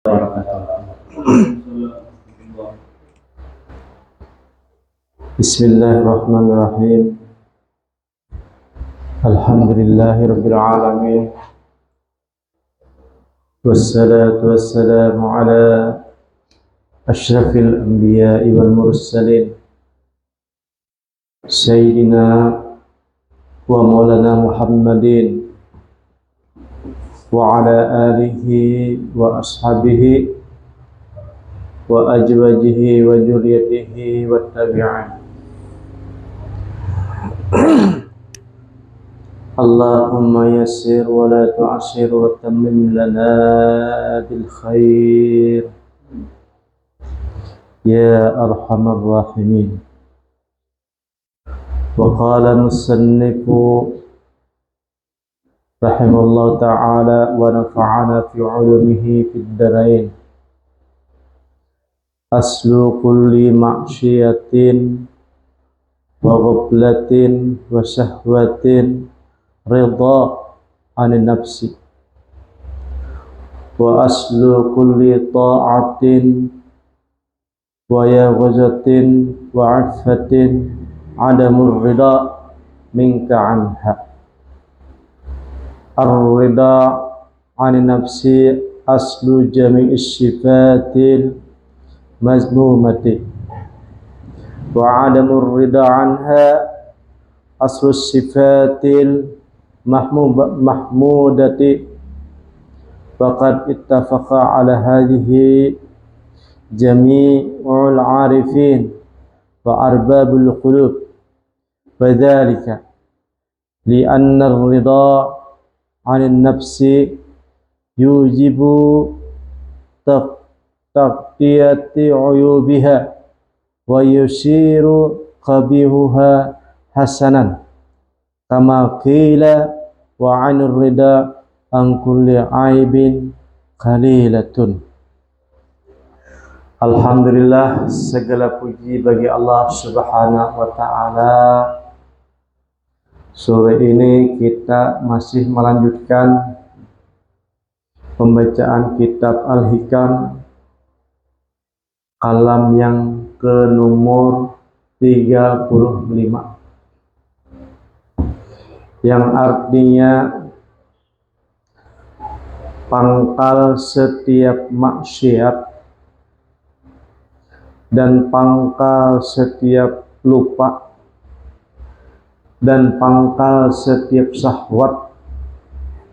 Bismillahirrahmanirrahim. Alhamdulillahirabbil alamin. Wassalatu wassalamu ala asyrafil anbiya'i wal mursalin sayyidina wa maulana Muhammadin wa ala alihi wa ashabihi wa ajwajihi wa dzurriyyatihi wa tabi'in. Allahumma yassir wa la tu'assir wa tammim lana bil khair ya arhamar rahimin. Wa qala musannifu rahimahullah ta'ala wa nafa'ana fi 'ulumihi fid dharain. Aslu kulli ma'syiyatin wa ghaflatin wa syahwatin ridha anin nafsi, wa aslu kulli ta'atin wa yaghazatin wa 'affatin adamur ridha minka anha. Ar-ridha anin nafsi aslu jami'is sifatil mazmumati, wa adamur ridha anha aslu sifatil mahmudati. Faqad ittafaqa ala hadhihi jami'ul arifin wa arbabul qulub, wa dhalika li'anna ar-ridha 'anil nafsi yujibu taqtiyati 'uyubiha wa yusiru qabihuha hasanan, kama qila wa 'anir ridha an kulli 'aibin qalilatun. Alhamdulillah, segala puji bagi Allah Subhanahu wa ta'ala. Sore ini kita masih melanjutkan pembacaan kitab Al-Hikam, kalam yang ke nomor 35, yang artinya pangkal setiap maksiat dan pangkal setiap lupa dan pangkal setiap syahwat,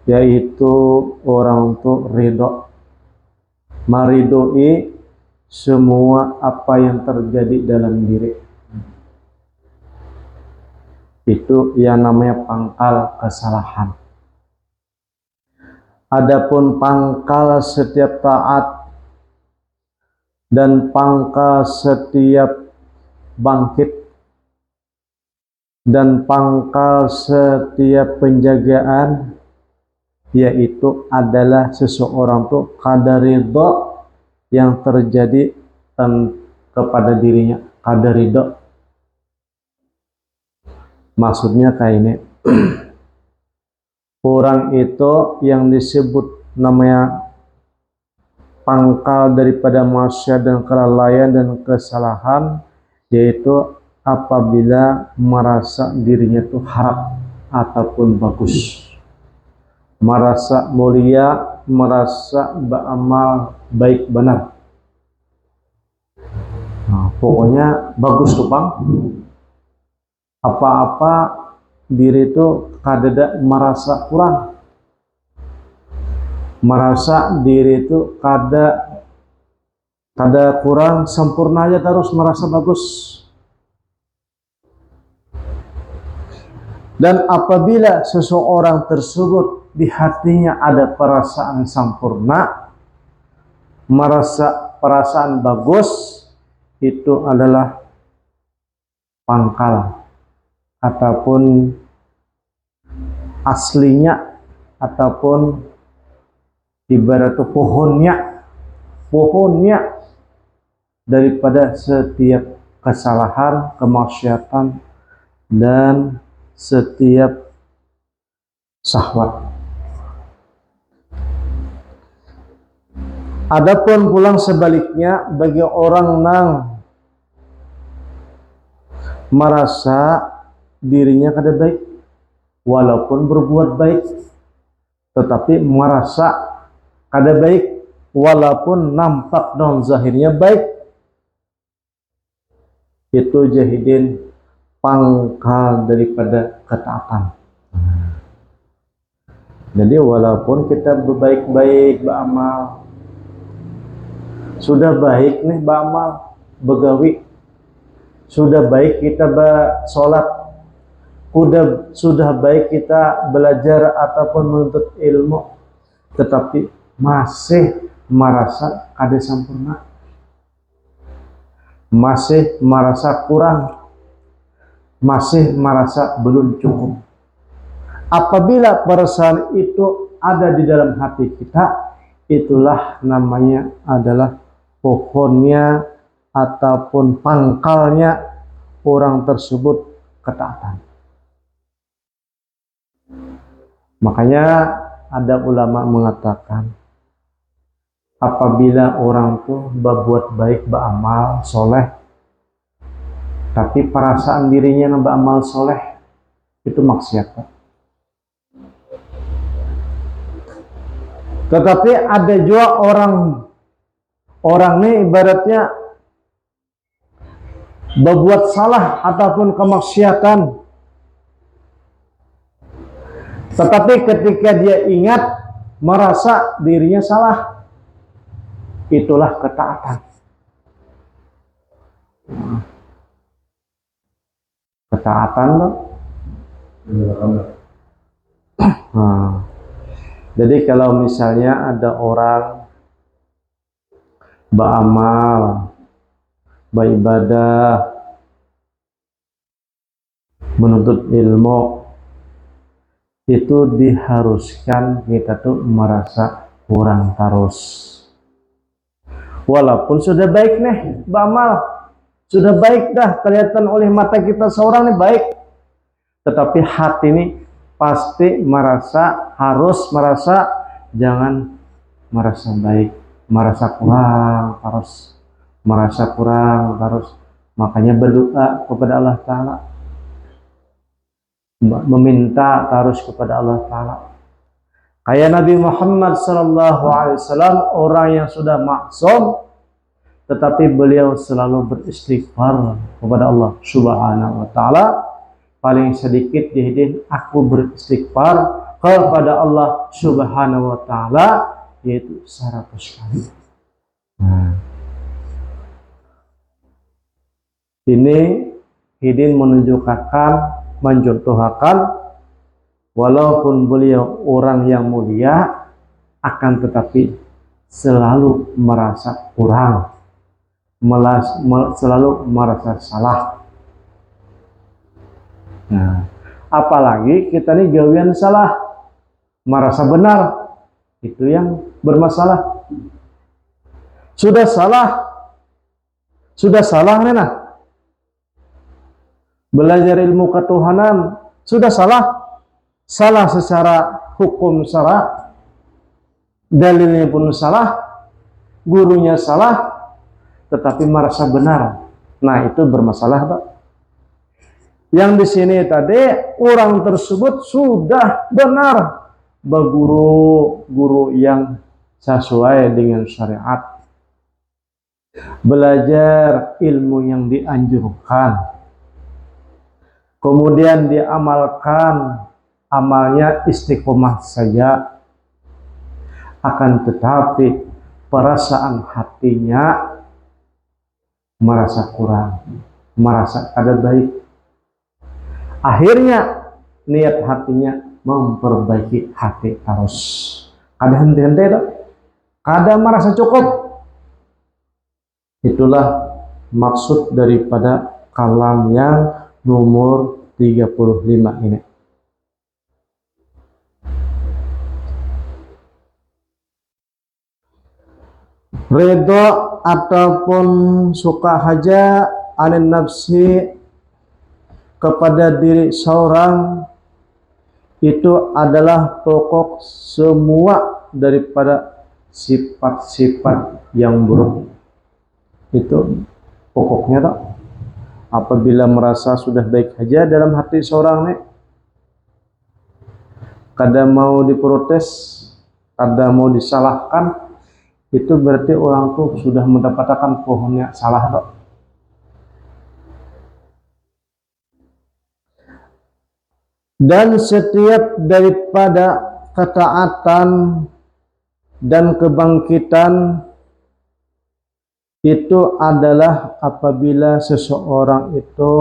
yaitu orang itu ridho, meridhoi semua apa yang terjadi dalam diri. Itu yang namanya pangkal kesalahan. Adapun pangkal setiap taat dan pangkal setiap bangkit dan pangkal setiap penjagaan, yaitu adalah seseorang itu qadar ridha yang terjadi kepada dirinya. Qadar ridha maksudnya kayak ini. Orang itu yang disebut namanya pangkal daripada maksiat dan kelalaian dan kesalahan, yaitu apabila merasa dirinya itu harap ataupun bagus, merasa mulia, merasa beramal baik benar. Nah, pokoknya bagus tuh bang. Apa-apa diri itu kadeda merasa kurang, merasa diri itu kada kurang sempurna aja, terus merasa bagus. Dan apabila seseorang tersebut di hatinya ada perasaan sempurna, merasa perasaan bagus, itu adalah pangkal ataupun aslinya, ataupun ibarat pohonnya daripada setiap kesalahan, kemaksiatan, dan setiap syahwat. Adapun pulang sebaliknya bagi orang yang merasa dirinya kada baik walaupun berbuat baik, tetapi merasa kada baik walaupun nampak non zahirnya baik, itu jahidin pangkal daripada ketaatan. Jadi walaupun kita berbaik-baik beramal, sudah baik nih beramal, begawi, sudah baik kita bersolat, sudah baik kita belajar ataupun menuntut ilmu, tetapi masih merasa kada sempurna, masih merasa kurang, masih merasa belum cukup. Apabila perasaan itu ada di dalam hati kita, itulah namanya adalah pohonnya ataupun pangkalnya orang tersebut ketaatan. Makanya ada ulama mengatakan, apabila orang tuh berbuat baik, beramal soleh, tapi perasaan dirinya beramal soleh itu maksiat. Tetapi ada juga orang ini ibaratnya berbuat salah ataupun kemaksiatan, tetapi ketika dia ingat merasa dirinya salah, itulah ketaatan. Ketaatan loh. Jadi kalau misalnya ada orang beramal, beribadah, menuntut ilmu, itu diharuskan kita tuh merasa kurang terus. Walaupun sudah baik nih beramal, sudah baik dah kelihatan oleh mata kita seorang nih baik, tetapi hati ini pasti harus merasa jangan merasa baik, merasa kurang terus, makanya berdoa kepada Allah Ta'ala, meminta terus kepada Allah Ta'ala. Kayak Nabi Muhammad SAW, orang yang sudah maksum, tetapi beliau selalu beristighfar kepada Allah Subhanahu wa Ta'ala. Paling sedikit jahidin aku beristighfar kepada Allah Subhanahu wa Ta'ala yaitu 100 kali. Ini hidin mencontohkan walaupun beliau orang yang mulia, akan tetapi selalu merasa kurang, selalu merasa salah. Nah, apalagi kita nih gawian salah, merasa benar, itu yang bermasalah. Sudah salah nena. Belajar ilmu ketuhanan, sudah salah secara hukum syara, dalilnya pun salah, gurunya salah, tetapi merasa benar. Nah, itu bermasalah, Pak. Yang di sini tadi orang tersebut sudah benar berguru yang sesuai dengan syariat, belajar ilmu yang dianjurkan, kemudian diamalkan, amalnya istiqomah saja, akan tetapi perasaan hatinya merasa kurang, merasa kada baik. Akhirnya niat hatinya memperbaiki hati terus. Kada henti-henti, kada merasa cukup. Itulah maksud daripada kalam yang nomor 35 ini. Ridho ataupun suka haja anin nafsi kepada diri seorang itu adalah pokok semua daripada sifat-sifat yang buruk. Itu pokoknya tak. Apabila merasa sudah baik saja dalam hati seorang nih, kadang mau diprotes, kadang mau disalahkan, itu berarti orang tuh sudah mendapatkan pohonnya salah tak. Dan setiap daripada ketaatan dan kebangkitan itu adalah apabila seseorang itu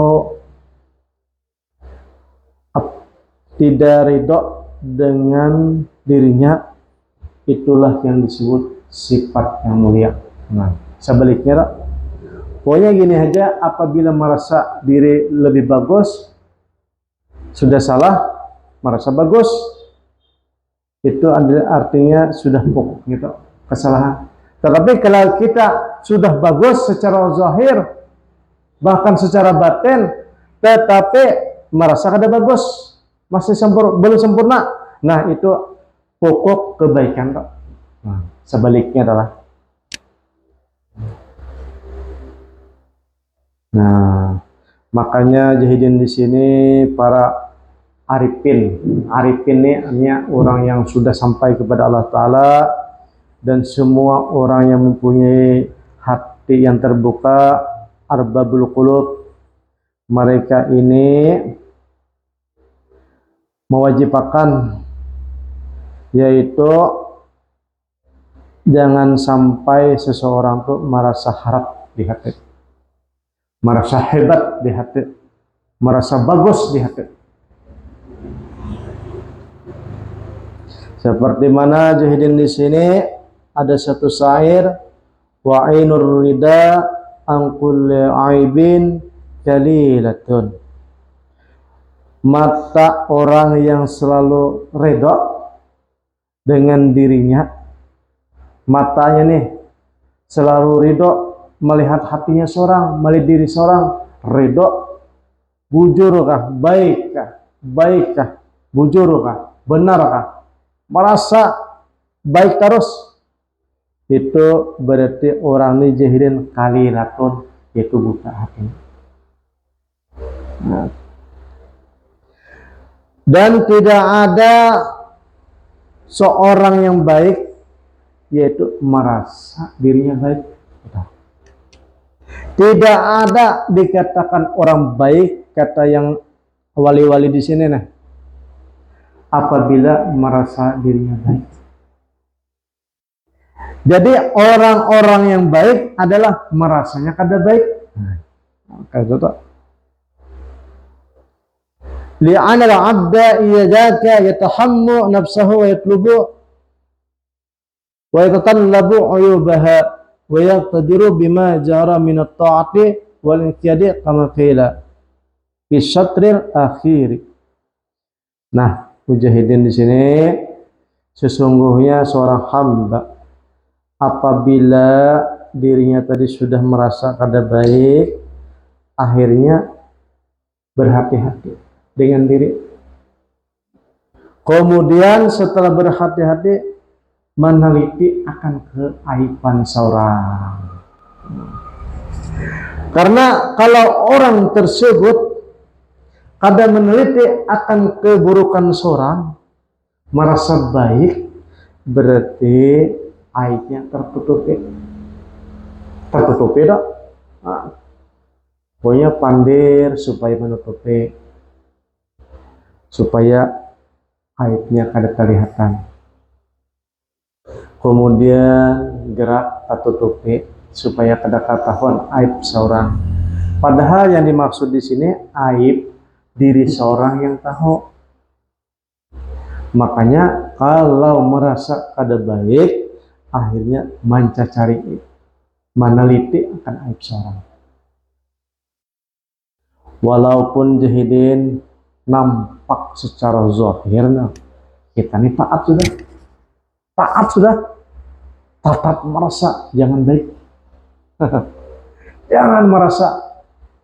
tidak ridho dengan dirinya, itulah yang disebut sifat yang mulia. Nah, sebaliknya, pokoknya gini aja, apabila merasa diri lebih bagus, sudah salah, merasa bagus, itu artinya sudah pokok gitu, kesalahan. Tetapi kalau kita sudah bagus secara zahir, bahkan secara batin, tetapi merasa kada bagus, masih belum sempurna, nah itu pokok kebaikan. Nah, sebaliknya adalah, nah makanya jahidin di sini para arifin ini artinya orang yang sudah sampai kepada Allah Ta'ala, dan semua orang yang mempunyai hati yang terbuka, arbabul qulub, mereka ini mewajibkan, yaitu jangan sampai seseorang tuh merasa harap di hati, merasa hebat di hati, merasa bagus di hati. Seperti mana jahidin di sini ada satu syair, wa ainur rida an kulli aibin kalilatun. Mata orang yang selalu ridha dengan dirinya, matanya nih selalu ridha melihat hatinya seorang, melihat diri seorang, ridha, bujurkah, baikkah, bujurkah, benarkah, merasa baik terus, itu berarti orang ini jahilin kalilatun, itu buta hati. Nah, dan tidak ada seorang yang baik yaitu merasa dirinya baik. Tidak ada dikatakan orang baik, kata yang wali-wali di sini nah, apabila merasa dirinya baik. Jadi orang-orang yang baik adalah merasanya kada baik. Kayak itu. Li'ana al-'abda idzaka yatahammu nafsahu wa yatlubu wa yatatallabu 'uyubaha wa yaqtadiru bima jara min at-ta'ati wal inqiyadi kama qila fi syatril akhir. Nah, mujahidin di sini sesungguhnya seorang hamba apabila dirinya tadi sudah merasa kada baik, akhirnya berhati-hati dengan diri. Kemudian setelah berhati-hati meneliti akan keaiban seorang. Karena kalau orang tersebut kada meneliti akan keburukan seorang, merasa baik, berarti aibnya tertutupi tak? Nah, pokoknya pandir supaya menutupi, supaya aibnya kada kelihatan. Kemudian gerak tertutupi supaya kada ketahuan aib seorang. Padahal yang dimaksud di sini aib diri seorang yang tahu. Makanya kalau merasa kada baik, akhirnya mencari, meneliti akan aib seorang. Walaupun jahidin nampak secara zahirnya kita ini taat sudah, tetap merasa jangan baik. Jangan merasa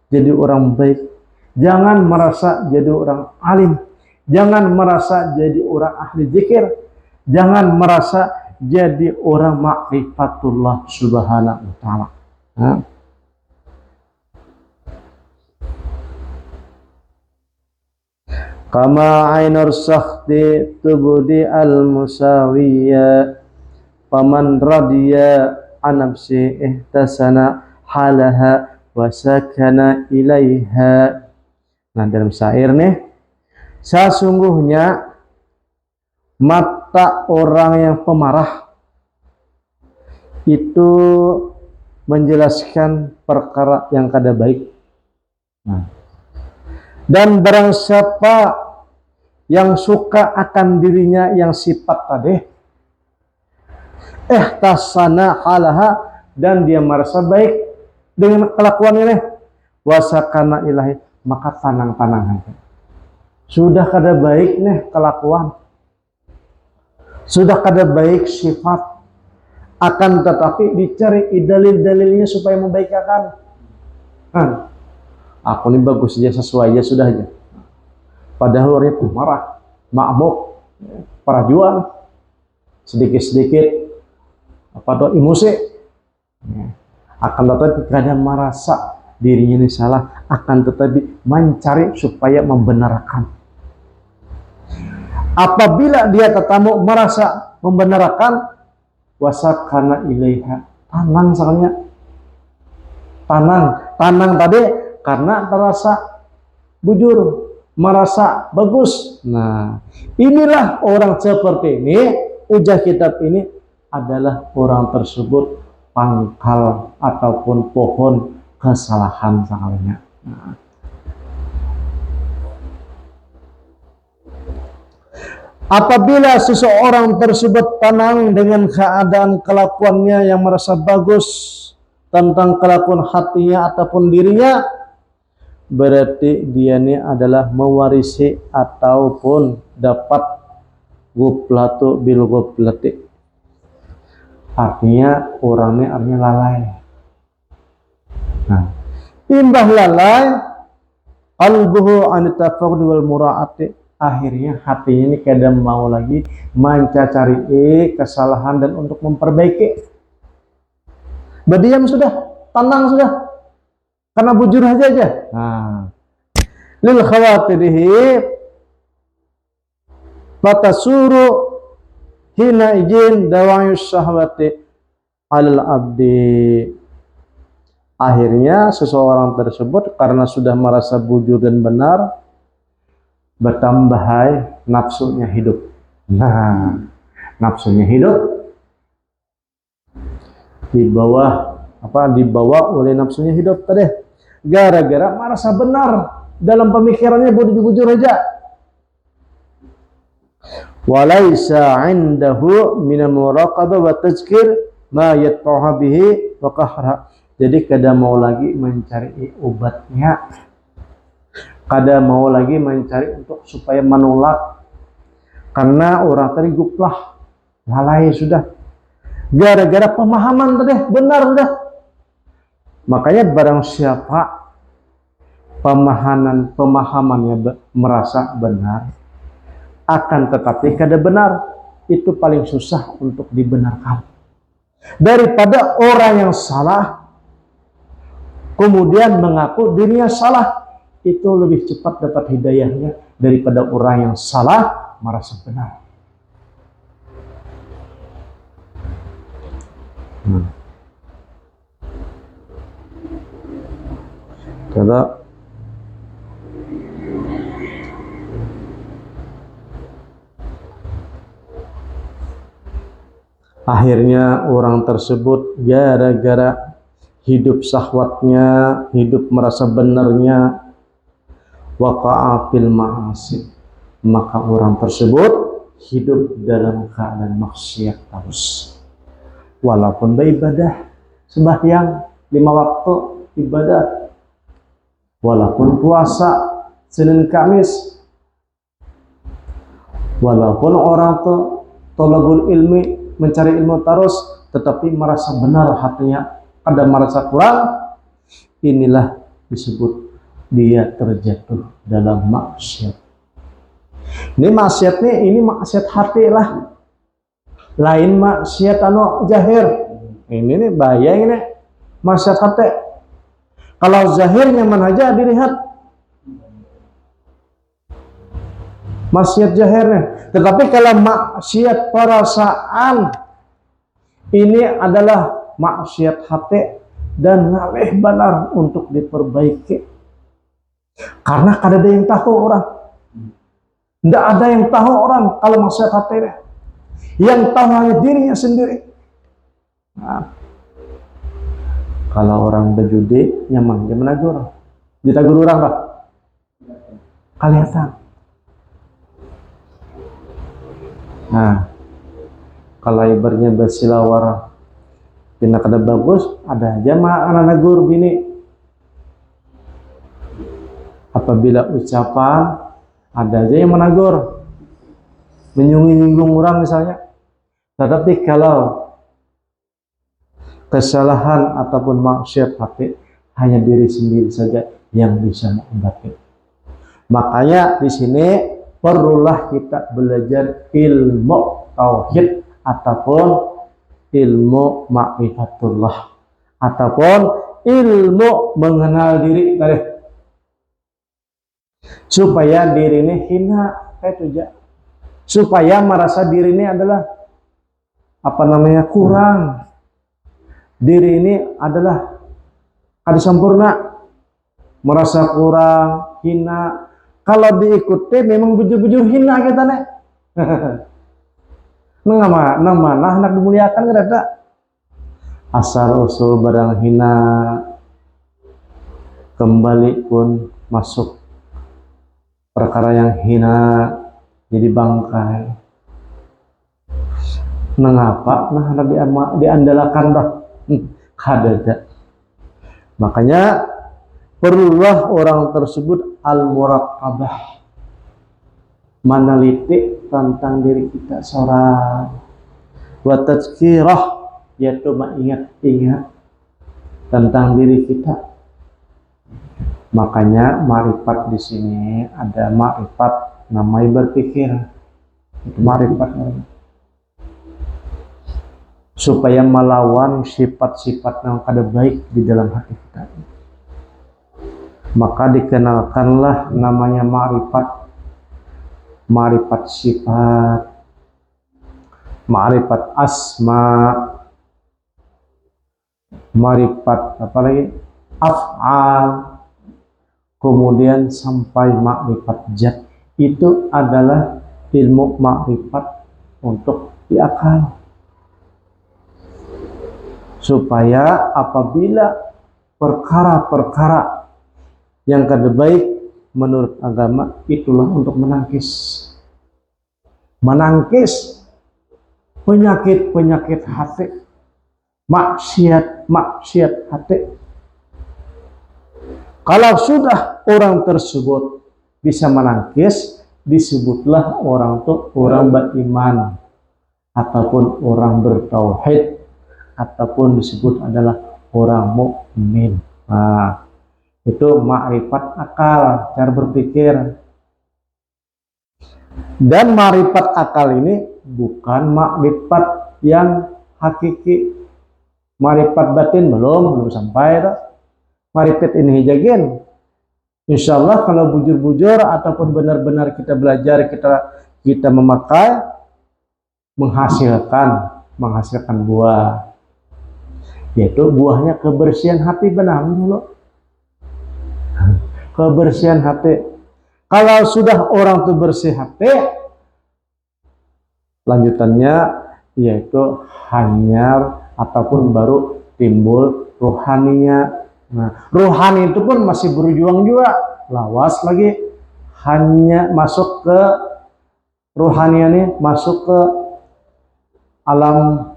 jadi orang baik, jangan merasa jadi orang alim, jangan merasa jadi orang ahli zikir, jangan merasa jadi orang ma'rifatullah subhanahu wa ta'ala. Kama ainur sakhti tubudi al-musawiyya faman radiya anabsi ihtasana halaha wa sakana ilaiha. Nah, dalam syair nih, sesungguhnya mata orang yang pemarah itu menjelaskan perkara yang kada baik. Nah, dan barang siapa yang suka akan dirinya yang sifat tadi, ihtasana halaha, dan dia merasa baik dengan kelakuannya nih, wasakana ilahi, maka tanang-tanang aja. Sudah kada baik nih kelakuan, sudah kada baik sifat, akan tetapi dicari dalil-dalilnya supaya membaikkan. Aku ini bagus aja, sesuai aja, sudah aja. Padahal orangnya marah, mabuk, perajuan, sedikit-sedikit emosi. Akan tetapi kadang merasa dirinya ini salah, akan tetapi mencari supaya membenarkan. Apabila dia ketemu merasa membenarkan, wasakana ilaiha, tanang soalnya. Tanang tadi karena terasa bujur, merasa bagus. Nah, inilah orang seperti ini, ujar kitab ini adalah orang tersebut pangkal ataupun pohon kesalahan sekalinya. Nah, apabila seseorang tersebut tenang dengan keadaan kelakuannya yang merasa bagus tentang kelakuan hatinya ataupun dirinya, berarti dia ini adalah mewarisi ataupun dapat guplatu bil guplati. Artinya orangnya lalai. Nah, imbah lalai, qalbuhu an tafaqud wal mura'ati, akhirnya hatinya ini kadang mau lagi mencari kesalahan dan untuk memperbaiki. Berdiam sudah, tenang sudah, karena bujur aja. Nah, lil khawatirihi fatasuru hina ijin dawayus syahwati alal abdi. Akhirnya seseorang tersebut karena sudah merasa bujur dan benar, bertambah nafsunya hidup. Nah, nafsunya hidup dibawa oleh nafsunya hidup tadi, gara-gara merasa benar dalam pemikirannya, bujur aja. Walaisa indahu min muraqabah wa tazkir ma yatfaha bihi wa qahra. Jadi kada mau lagi mencari obatnya, kada mau lagi mencari untuk supaya menolak, karena orang tadi guplah, lalai sudah, gara-gara pemahaman tadi benar sudah. Makanya barang siapa pemahamannya merasa benar, akan tetapi kada benar, itu paling susah untuk dibenarkan daripada orang yang salah kemudian mengaku dirinya salah. Itu lebih cepat dapat hidayahnya daripada orang yang salah merasa benar. Karena akhirnya orang tersebut gara-gara hidup syahwatnya, hidup merasa benarnya, waqa'a fil ma'asi, maka orang tersebut hidup dalam keadaan maksiat terus. Walaupun beribadah, sembahyang 5 waktu ibadah, walaupun puasa Senin Kamis, walaupun orang tolabul ilmi, mencari ilmu terus, tetapi merasa benar hatinya, ada merasa kurang, inilah disebut dia terjatuh dalam maksiat. Ini maksiat hati lah. Lain maksiat anu zahir. Ini nih bahaya ini maksiat hati. Kalau zahir nyaman aja dilihat, maksiat zahirnya. Tetapi kalau maksiat perasaan, ini adalah maksiat hati dan ngalih benar untuk diperbaiki. Karena kada ada yang tahu orang. Tidak ada yang tahu orang kalau maksiat hati. Yang tahu hanya dirinya sendiri. Nah, kalau orang berjudi nyaman dia menagur. Ditagur orang Pak. Kelihatan. Nah, kalau ibaratnya bersilawar pindah kada bagus, ada aja mah anak nagur bini. Apabila ucapan ada aja yang menagur, menyinggung orang misalnya. Tetapi kalau kesalahan ataupun maksiat hati, hanya diri sendiri saja yang bisa mengobati. Makanya di sini perlulah kita belajar ilmu tauhid ataupun ilmu ma'rifatullah ataupun ilmu mengenal diri tadi, supaya diri ini hina supaya merasa diri ini adalah kurang. Diri ini adalah kada sempurna, merasa kurang, hina. Kalau diikuti memang bujur-bujur hina kita nih. Nang mana anak dimuliakan kada? Asal usul barang hina, kembali pun masuk perkara yang hina, jadi bangkai. Mengapa? Nah, diandalkan dah. Kada. Makanya perlulah orang tersebut al-muraqabah, meneliti tentang diri kita seorang, wa tazkirah, yaitu mengingat-ingat tentang diri kita. Makanya ma'rifat di sini ada ma'rifat namanya berpikir, itu ma'rifat. Supaya melawan sifat-sifat yang kada baik di dalam hati kita. Maka dikenalkanlah namanya ma'rifat. Ma'rifat sifat, ma'rifat asma, ma'rifat af'al, kemudian sampai ma'rifat zat. Itu adalah ilmu ma'rifat untuk diakal. Supaya apabila perkara-perkara yang kada baik menurut agama, itulah untuk menangkis penyakit hati, maksiat hati. Kalau sudah orang tersebut bisa menangkis, disebutlah orang itu orang beriman ataupun orang bertauhid, ataupun disebut adalah orang mukmin. Nah, itu ma'rifat akal, cara berpikir. Dan ma'rifat akal ini bukan ma'rifat yang hakiki. Ma'rifat batin belum sampai. Ma'rifat ini jagin. Insyaallah kalau bujur-bujur ataupun benar-benar kita belajar, kita memakai, menghasilkan buah. Yaitu buahnya kebersihan hati, benar dulu. Kebersihan hati. Kalau sudah orang itu bersih hati, lanjutannya yaitu hanyar ataupun baru timbul rohaninya. Nah, rohani itu pun masih berjuang juga, lawas lagi, hanya masuk ke rohaniannya, masuk ke alam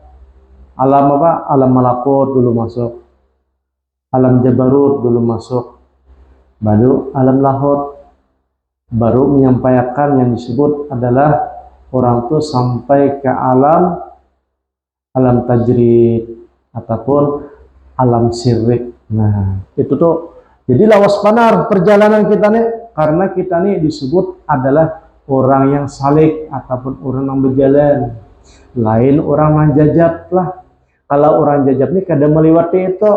malakut dulu masuk, alam jabarut dulu masuk, baru alam lahut, baru menyampaikan yang disebut adalah orang itu sampai ke alam tajrid ataupun alam sirrik. Nah, itu tuh jadi lawas panar perjalanan kita nih, karena kita nih disebut adalah orang yang salik ataupun orang yang berjalan. Lain orang manjajab lah. Kalau orang jajab nih kada melewati itu,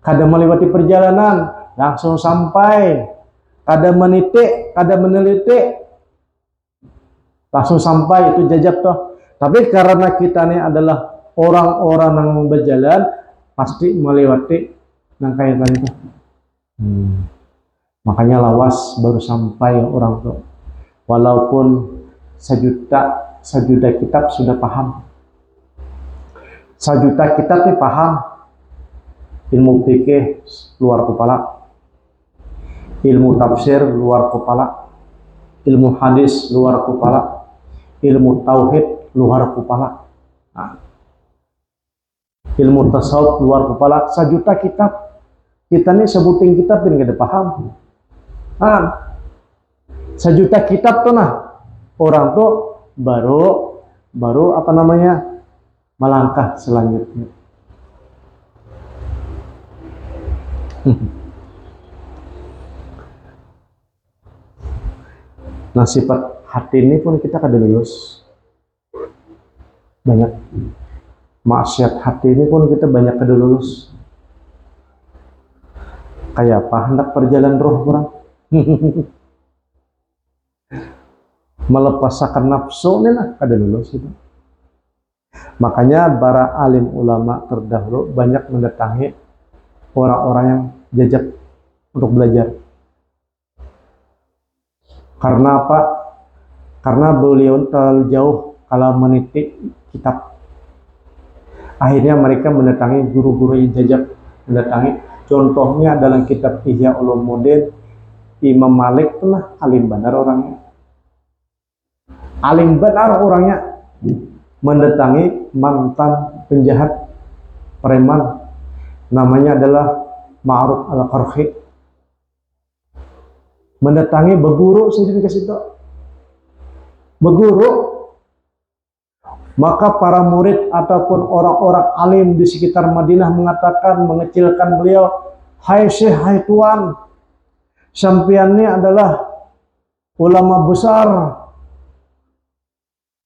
kada melewati perjalanan, langsung sampai, kada menitik, kada meneliti, langsung sampai, itu jajab toh. Tapi karena kita ini adalah orang-orang yang berjalan, pasti melewati nangkaian itu. Makanya lawas baru sampai orang tuh. Walaupun sejuta kitab sudah paham. Sejuta kitab ini paham. Ilmu fikih luar kepala. Ilmu tafsir luar kepala. Ilmu hadis luar kepala. Ilmu tauhid luar kepala. Nah, ilmu tasawuf luar kepala. Sejuta kitab. Kita nih sebutin kitab ini gak ada paham. Nah, sejuta kitab tuh nah. Orang tuh baru apa namanya, melangkah selanjutnya. Nah, sifat hati ini pun kita kada lulus. Banyak maksiat hati ini pun kita banyak kada lulus. Kayak apa hendak perjalanan roh kurang. Melepaskan nafsu ini lah kada lulus itu. Makanya para alim ulama terdahulu banyak mendatangi orang-orang yang jajak untuk belajar. Karena apa? Karena beliau terlalu jauh kalau meniti kitab. Akhirnya mereka mendatangi guru-guru yang jajak, mendatangi. Contohnya dalam kitab Ihya Ulumuddin, Imam Malik pernah alim benar orangnya. Alim benar orangnya. Mendatangi mantan penjahat preman, namanya adalah Ma'ruf Al-Qarhi. Mendatangi berguru sendiri ke situ. Berguru. Maka para murid ataupun orang-orang alim di sekitar Madinah mengatakan, mengecilkan beliau, "Hai Syekh, hai Tuan, sampean ini adalah ulama besar.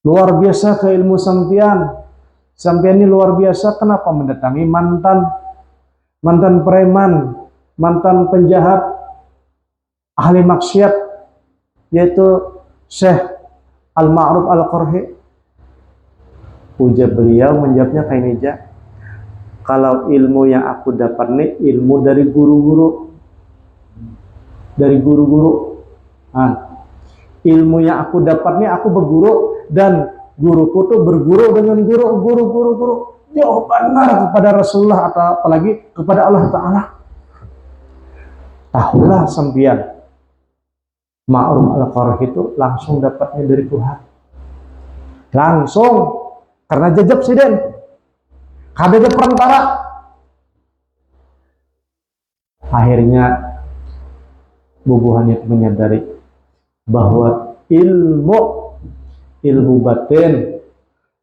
Luar biasa keilmu sampean. Sampean ini luar biasa, kenapa mendatangi mantan preman, mantan penjahat, ahli maksiat, yaitu Syekh Al-Ma'ruf Al-Qarhi?" Ujar beliau, menjawabnya kayak meja, kalau ilmu yang aku dapat nih ilmu dari guru-guru. Dari guru-guru. Nah, ilmu yang aku dapat nih aku berguru, dan guruku tuh berguru dengan guru. Jauh benar kepada Rasulullah atau apalagi kepada Allah Ta'ala. Tahulah sampean, Ma'ruf Al-Qarhi itu langsung dapatnya dari Tuhan. Langsung. Karena jajab siden. Kada ada perantara. Akhirnya bubuhannya menyadari bahwa ilmu batin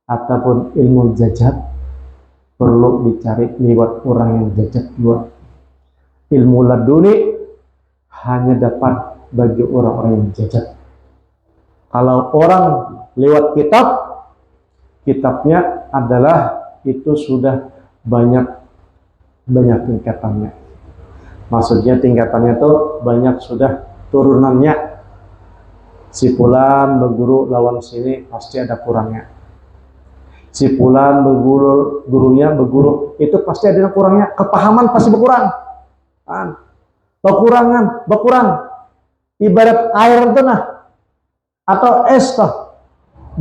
ataupun ilmu jajab perlu dicari lewat orang yang jajab juga. Ilmu laduni hanya dapat bagi orang-orang yang jajab. Kalau orang lewat kitabnya adalah itu sudah banyak tingkatannya. Maksudnya tingkatannya itu banyak sudah turunannya. Si fulan berguru lawan sini pasti ada kurangnya. Si fulan gurunya berguru itu pasti ada kurangnya. Kepahaman pasti berkurang. Berkurang. Ibarat air itu nah, atau es toh,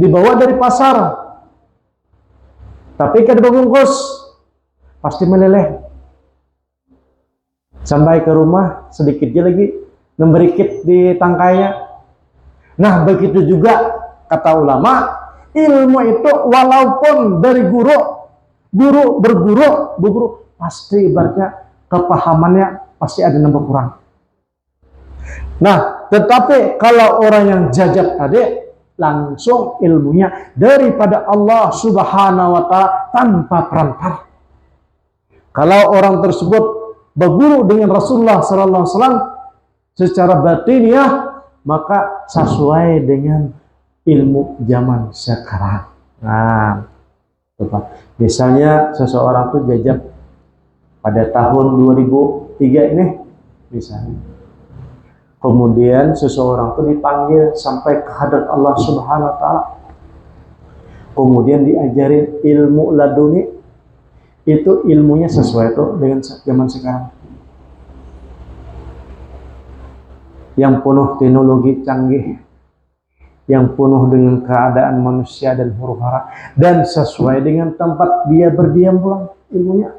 dibawa dari pasar. Tapi kada berbungkus, pasti meleleh. Sampai ke rumah sedikitnya lagi memberikit di tangkainya. Nah, begitu juga kata ulama, ilmu itu walaupun dari guru berguru, pasti ibaratnya kepahamannya pasti ada nambah kurang. Nah, tetapi kalau orang yang jajab tadi langsung ilmunya daripada Allah Subhanahu wa Ta'ala tanpa perantara. Kalau orang tersebut berguru dengan Rasulullah sallallahu alaihi wasallam secara batiniah, maka sesuai dengan ilmu zaman sekarang. Nah, coba. Misalnya seseorang tuh jajak pada tahun 2003 ini, misalnya. Kemudian seseorang tuh dipanggil sampai ke hadrat Allah Subhanahu wa taala. Kemudian diajarin ilmu laduni, itu ilmunya sesuai tuh dengan zaman sekarang. Yang penuh teknologi canggih, yang penuh dengan keadaan manusia dan huru-hara, dan sesuai dengan tempat dia berdiam pulang ilmunya.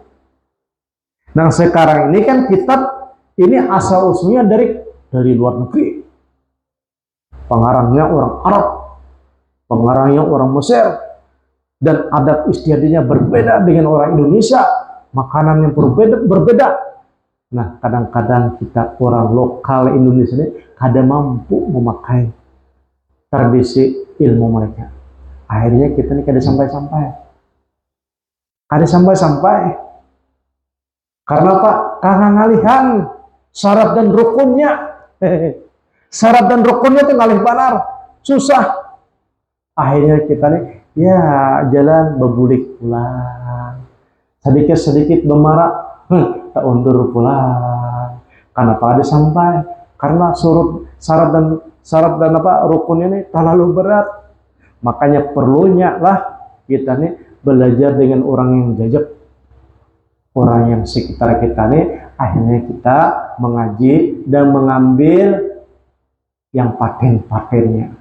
Nah sekarang ini kan kitab ini asal usulnya dari luar negeri, pengarangnya orang Arab, pengarangnya orang Mesir, dan adat istiadatnya berbeda dengan orang Indonesia, makanan yang berbeda. Nah kadang-kadang kita orang lokal Indonesia ini kadang mampu memakai tradisi ilmu mereka. Akhirnya kita ini kada sampai-sampai. Karena apa? Karena ngalihan syarat dan rukunnya. Syarat dan rukunnya itu ngalih banar, susah. Akhirnya kita nih ya jalan bebulik pulang. Sedikit-sedikit bemarak, tak undur pulang. Kenapa ada sampai? Karena syarat dan apa rukunnya ini terlalu berat. Makanya perlunya lah kita nih belajar dengan orang yang jajak, orang yang sekitar kita nih. Akhirnya kita mengaji dan mengambil yang paten-patennya,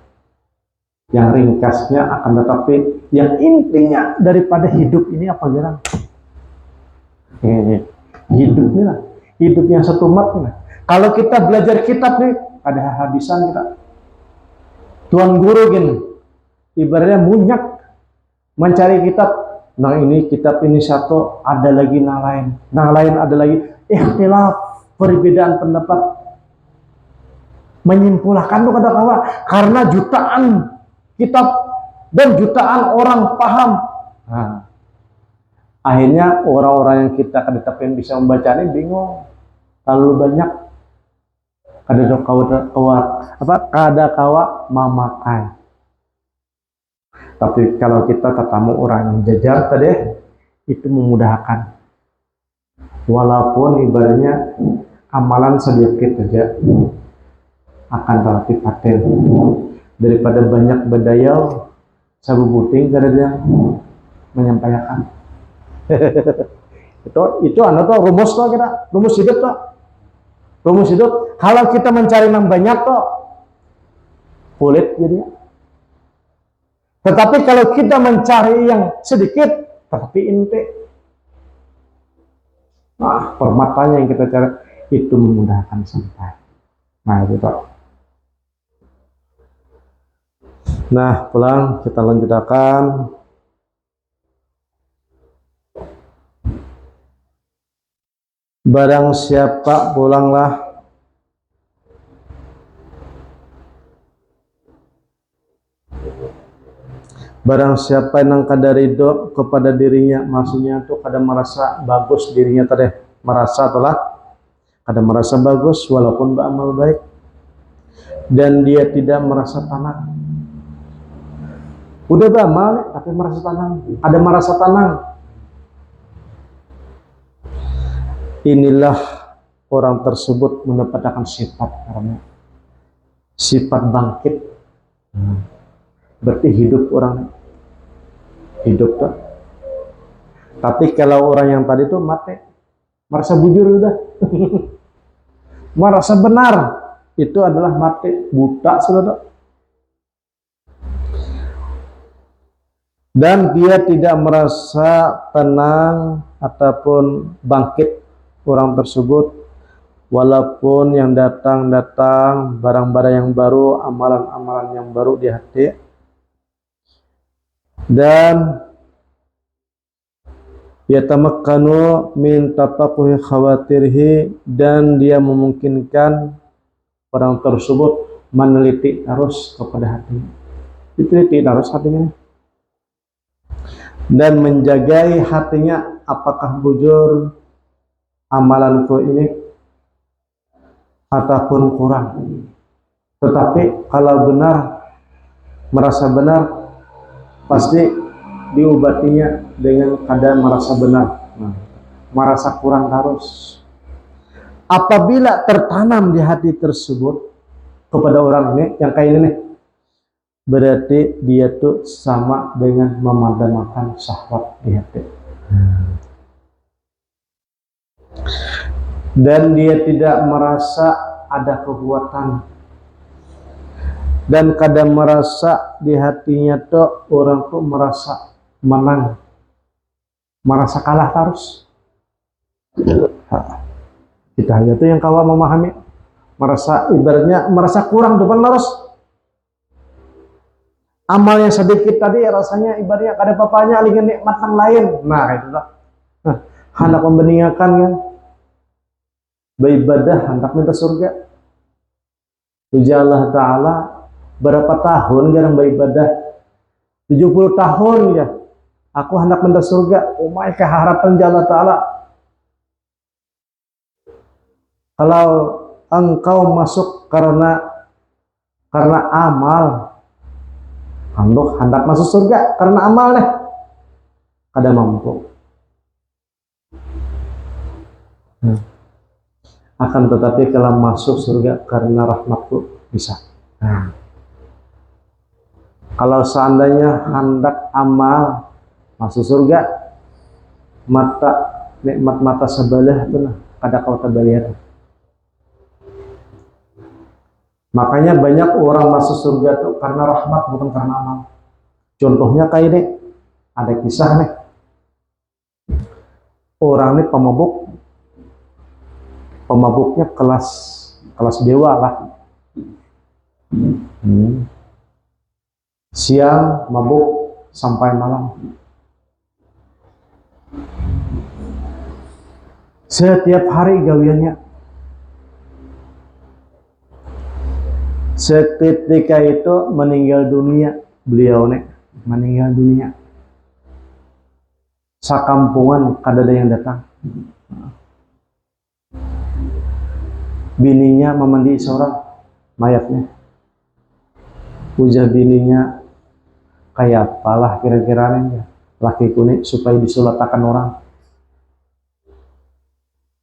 yang ringkasnya akan tetapi yang intinya daripada hidup ini apa jarang. Hidup ini lah, hidup yang satu mat. Kalau kita belajar kitab nih, ada habisan kita. Tuan guru gini, ibaratnya munyak mencari kitab. Nah ini kitab ini satu, ada lagi nah lain ada lagi. Ikhtilaf, perbedaan pendapat. Menyimpulkan tuh kata kawan, karena jutaan kitab dan jutaan orang paham. Nah, akhirnya orang-orang yang kita kedetapin bisa membaca ini bingung, terlalu banyak. Kada kawa mamakai. Tapi kalau kita ketemu orang yang jajar tadi, itu memudahkan. Walaupun ibaratnya amalan sedikit saja akan tetapi paten. Daripada banyak bedayau, sabu buting kada dia menyampaikan. itu anu tuh rumus tuh kita, rumus hidup tuh. Rumus hidup, kalau kita mencari yang banyak tuh sulit jadinya. Tetapi kalau kita mencari yang sedikit, tapi inti. Nah, permatanya yang kita cari itu memudahkan sampai. Nah, itu Pak. Nah, pulang kita lanjutkan. Barang siapa pulanglah barang siapa yang kada ridho kepada dirinya, maksudnya tuh kada merasa bagus dirinya tadi, merasa telah kada merasa bagus walaupun beramal baik, dan dia tidak merasa tenang. Udah beramal tapi merasa tenang, ada merasa tenang. Inilah orang tersebut mendapatkan sifat karena sifat bangkit. Berarti hidup orang hidup tuh. Tapi kalau orang yang tadi tuh mati, merasa bujur udah, merasa benar, itu adalah mati, buta sudah tuh. Dan dia tidak merasa tenang ataupun bangkit orang tersebut, walaupun yang datang barang-barang yang baru, amalan-amalan yang baru di hati. Dan yatamakkanu min tafaquhi khawatirhi, dan dia memungkinkan orang tersebut meneliti terus kepada hatinya. Diteliti terus hatinya dan menjagai hatinya, apakah bujur amalanku ini ataupun kurang. Tetapi kalau benar, merasa benar, pasti diobatinya dengan keadaan merasa benar, merasa kurang terus. Apabila tertanam di hati tersebut kepada orang ini yang kayak ini nih, berarti dia tuh sama dengan memadamkan syahwat di hati. Dan dia tidak merasa ada kekuatan, dan kadang merasa di hatinya tuh orang tuh merasa menang, merasa kalah terus. Kita hanya tuh yang kawan memahami, merasa ibaratnya merasa kurang depan terus. Amalnya sedikit tadi rasanya ibaratnya kada papanya alingin nikmat yang lain. Nah itu lah. Nah, hendak membandingkan kan, beribadah hendak minta surga. Puji Allah Ta'ala, berapa tahun jarang beribadah? 70 tahun ya. Aku hendak minta surga. Oh my, keharapan Allah Ta'ala. Kalau engkau masuk karena amal, hendak masuk surga karena amal deh, kada mampu. Akan tetapi kalau masuk surga karena rahmatku bisa. Kalau seandainya hendak amal masuk surga, nikmat mata sebelah benar kada kau terbayar. Makanya banyak orang masuk surga itu karena rahmat, bukan karena amal. Contohnya kayak ini, ada kisah nih. Orang ini pemabuknya kelas dewa lah. Siang mabuk sampai malam. Setiap hari gawiannya. Seketika itu meninggal dunia, beliau nih meninggal dunia. Sakampungan kada ada yang datang. Bininya memandi seorang mayatnya. Ujar bininya, kayak apalah kira-kira nih laki kuning supaya disulatakan orang.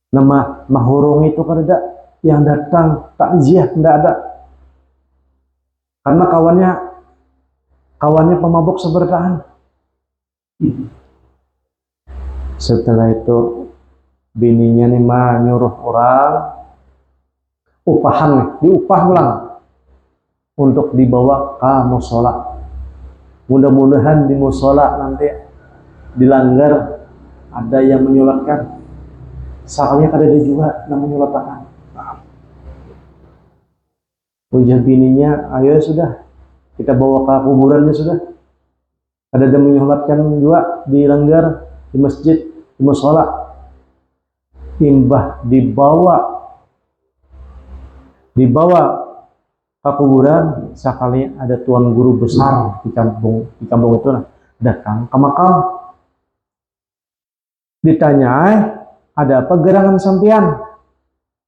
Nama mahurung itu kada ada yang datang takziah, tidak ada. Karena kawannya pemabuk seberdaan. Setelah itu bininya nih nyuruh orang upahan nih, diupah ulang untuk dibawa ke musola. Mudah-mudahan di musola nanti dilanggar ada yang menyolatkan. Soalnya kada ada juga yang menyolatkan. Ujar bininya, ayo sudah, kita bawa ke kuburannya sudah. Ada yang menyolatkan juga di langgar, di masjid, di musola. Imbah dibawa ke kuburan, sekali ada tuan guru besar di kampung itu datang ke makam. Ditanya, ada apa gerangan sampian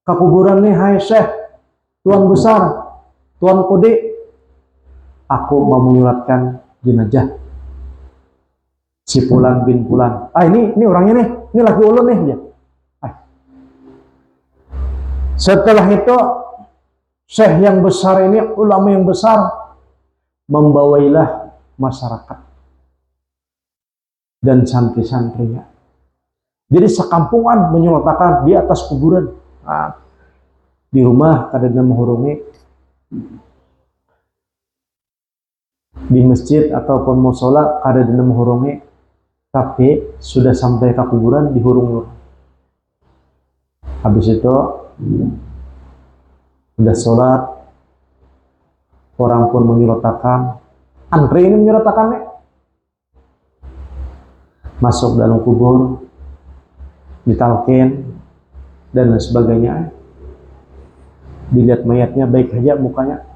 ke kuburan nih, hai Syekh, tuan besar, tuan kode, aku mau menyolatkan jenazah si Fulan bin Fulan. Ini orangnya nih, ini laki ulun nih dia. Setelah itu Syekh yang besar ini, ulama yang besar, membawailah masyarakat dan santri-santrinya. Jadi sekampungan menyolatkan di atas kuburan. Di rumah kada ada menghurungi, di masjid ataupun musola kada ada menghurungi, tapi sudah sampai ke kuburan dihurung. Habis itu udah sholat, orang pun menyelotakan, antri ini menyelotakannya, masuk dalam kubur, ditalkin dan lain sebagainya. Dilihat mayatnya baik aja mukanya.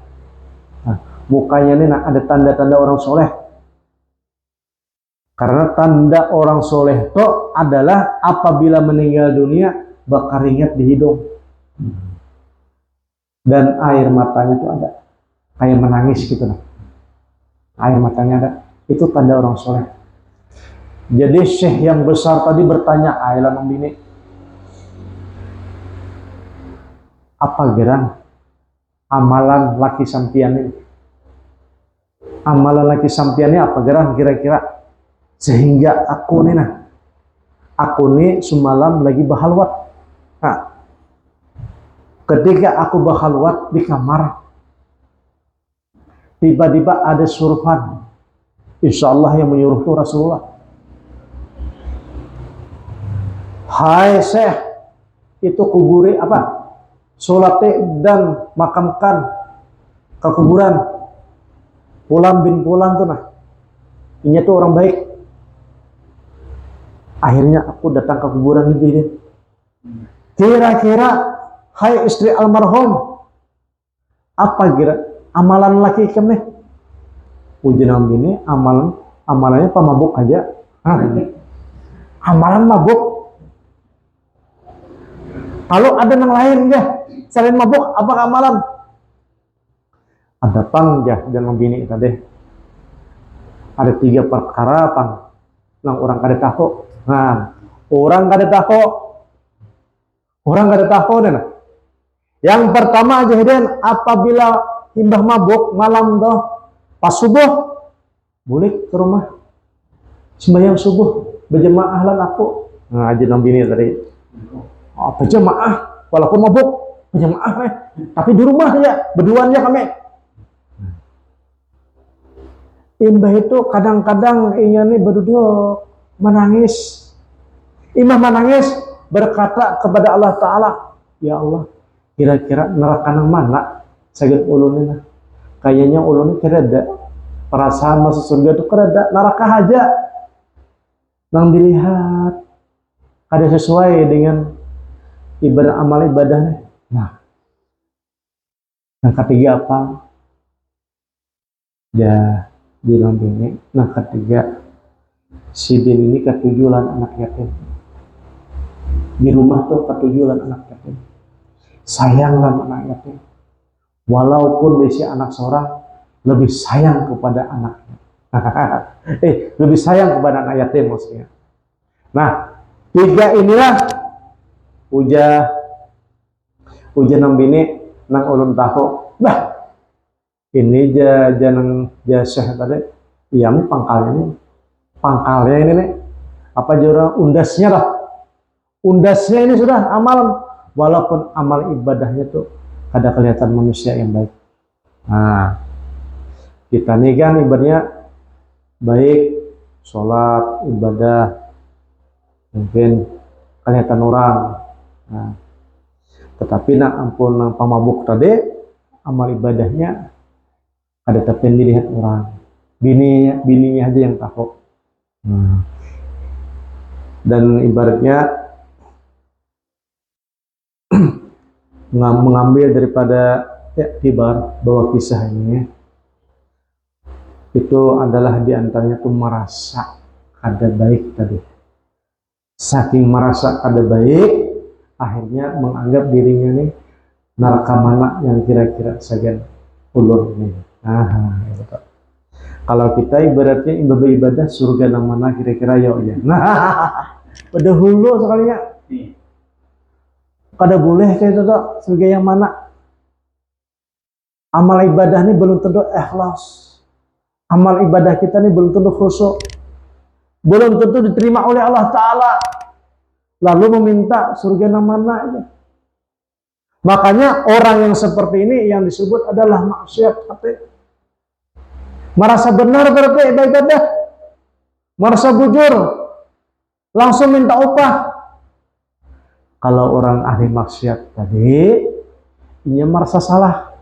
Mukanya ini ada tanda-tanda orang soleh. Karena tanda orang soleh itu adalah apabila meninggal dunia bakar ringat di hidung. Dan air matanya itu ada. Kayak menangis gitu lah. Air matanya ada. Itu tanda orang soleh. Jadi syekh yang besar tadi bertanya, "Ailan bini, apa gerang amalan laki sampian ini? Amalan laki sampian ini apa gerang kira-kira? Sehingga aku nih semalam lagi bahalwat. Nah, ketika aku bahalwat di kamar, tiba-tiba ada suruhan. Insya Allah yang menyuruh itu Rasulullah. Hai Syekh, itu kuburi apa? Solate dan makamkan ke kuburan Fulan bin Fulan tuh ini tuh orang baik. Akhirnya aku datang ke kuburan itu. Kira-kira, hai istri almarhum, apa kira amalan laki kami? Ujian ini amalannya pemabuk aja. Amalan mabuk. Kalau ada yang lain ya, selain mabuk, apa amalan? Ada pang ya dan bini tadi. Ada 3 perkara pang, yang orang kada tahu. Nah, orang kada tahu. Orang kada tahu deh. Yang pertama jadian apabila imbah mabuk malam doh pas subuh boleh ke rumah sembahyang subuh berjemaah lan aku. Nah, aja bini tadi. Apa jemaah walaupun mabuk berjemaah tapi di rumah ya berduaan ya kami. Imbah itu kadang-kadang ini berduduk menangis. Imbah menangis berkata kepada Allah Ta'ala, ya Allah, kira-kira neraka nang mana saged ulun. Kayaknya ulun kereda perasaan masuk surga itu kereda, neraka aja nang dilihat ada sesuai dengan ibadah amal ibadahnya. Nah, yang ketiga apa? Ya, bilang ini. Nah, ketiga, si bin ini ketujuan anak yatim. Di rumah tuh ketujuan anak yatim. Sayanglah anak yatim. Walaupun besi anak seorang, lebih sayang kepada anaknya. Lebih sayang kepada anak yatim maksudnya. Nah, 3 inilah uja nang bini nang ulun tahu. Bah, ini jangan jasa tadi. Iya, pangkalnya ini nih. Apa jurang undasnya lah. Undasnya ini sudah amal, walaupun amal ibadahnya tuh ada kelihatan manusia yang baik. Nah, kita nih kan ibadahnya baik, sholat, ibadah, mungkin kelihatan orang. Nah, tetapi ampun pamabuk tadi, amal ibadahnya ada tapi dilihat orang. Bininya aja yang tahu. Dan ibaratnya mengambil daripada iktibar bahwa kisah ini itu adalah diantaranya tuh merasa kada baik tadi. Saking merasa kada baik, akhirnya menganggap dirinya nih neraka mana yang kira-kira segan ulur ini. Gitu. Kalau kita ibaratnya ibadah surga yang mana kira-kira ya. Nah, pada hulu sekalinya. Kada boleh kayak itu tuh surga yang mana. Amal ibadah ini belum tentu ikhlas. Amal ibadah kita ini belum tentu khusyuk. Belum tentu diterima oleh Allah Ta'ala. Lalu meminta surga yang mana itu. Makanya orang yang seperti ini yang disebut adalah maksiat. Merasa benar berarti ibadah. Merasa bujur. Langsung minta upah. Kalau orang ahli maksiat tadi, ia merasa salah.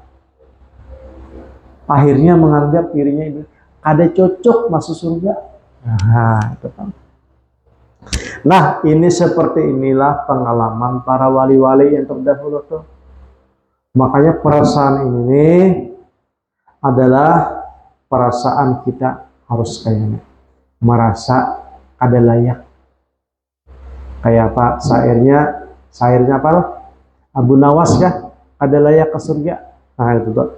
Akhirnya menganggap dirinya itu ada cocok masuk surga. Nah, itu kan. Nah, ini seperti inilah pengalaman para wali-wali yang terdahulu tuh. Makanya perasaan ini adalah perasaan kita harus kayaknya merasa ada layak. Kayak apa? Syairnya apa? Abu Nawas ya, ada layak ke surga. Nah, itu tuh.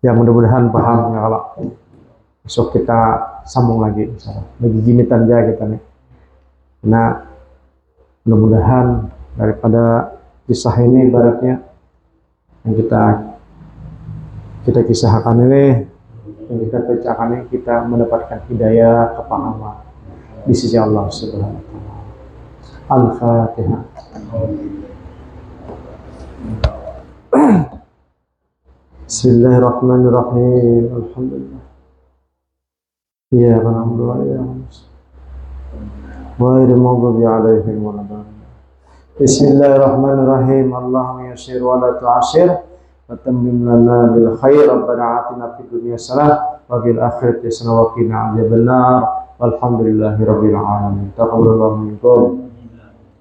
Ya mudah-mudahan paham ya kalau besok kita sambung lagi misalnya. Lagi gimitan aja kita nih. Nah mudah-mudahan daripada kisah ini ibaratnya yang kita kisahkan ini, yang kita bacakan ini, kita mendapatkan hidayah kepahaman di sisi Allah Subhanahu wa taala. Al-Fatihah. Bismillahirrahmanirrahim. Alhamdulillah. Iyyaka na'budu wa iyyaka nasta'in. Ghairil maghdubi 'alaihim waladdallin. Bismillahirrahmanirrahim. Allahumma yassir wa la tu'assir wa tammim lana bil khair. Rabbana atina fid dunya hasanah wa fil akhirati hasanah wa qina adzabannar. Walhamdulillahirabbil alamin. Taqabbalallahu minkum.